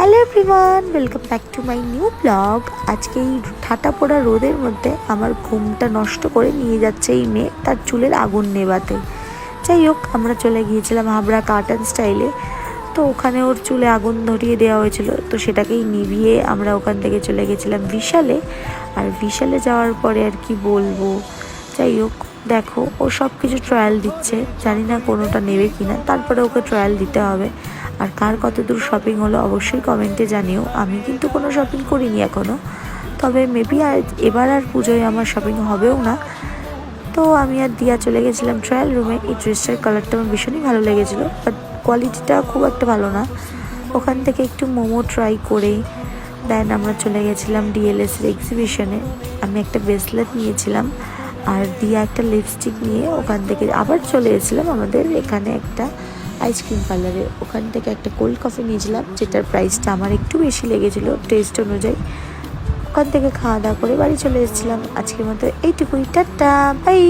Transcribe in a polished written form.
Hello everyone, welcome back to my new blog. আজকে এই ঠাটা পোড়া রোদের মধ্যে আমার ঘুমটা নষ্ট করে নিয়ে যাচ্ছে এই মেয়ে তার চুলের আগুন নেভাতে। যাই হোক, আমরা চলে গিয়েছিলাম হাবড়া কার্টন স্টাইলে। তো ওখানে ওর চুলে আগুন ধরিয়ে দেওয়া হয়েছিল, তো সেটাকেই নিভিয়ে আমরা ওখান থেকে চলে গেছিলাম বিশালে। আর বিশালে যাওয়ার পরে আর কি বলবো, যাই হোক দেখো ও সব কিছু ট্রায়াল দিচ্ছে, জানি না কোনোটা নেবে কিনা, তারপরে ওকে ট্রায়াল দিতে হবে। আর কার কত দূর শপিং হলো অবশ্যই কমেন্টে জানিও। আমি কিন্তু কোনো শপিং করিনি এখনও, তবে মেবি এবার আর পুজোয় আমার শপিং হবেও না। তো আমি আর দিয়া চলে গেছিলাম ট্রায়াল রুমে। এই ড্রেসটার কালারটা আমার ভীষণই ভালো লেগেছিলো, বাট কোয়ালিটিটা খুব একটা ভালো না। ওখান থেকে একটু মোমো ট্রাই করে দেন আমরা চলে গেছিলাম ডিএলএসের এক্সিবিশনে। আমি একটা ব্রেসলেট নিয়েছিলাম আর দিয়া একটা লিপস্টিক নিয়ে ওখান থেকে আবার চলে গেছিলাম আমাদের এখানে একটা আইসক্রিম পার্লারে। ওখান থেকে একটা কোল্ড কফি নিয়েছিলাম, যেটার প্রাইসটা আমার একটু বেশি লেগেছিলো টেস্ট অনুযায়ী। ওখান থেকে খাওয়া দাওয়া করে বাড়ি চলে এসেছিলাম। আজকের মতো এইটুকুই, টাটা বাই।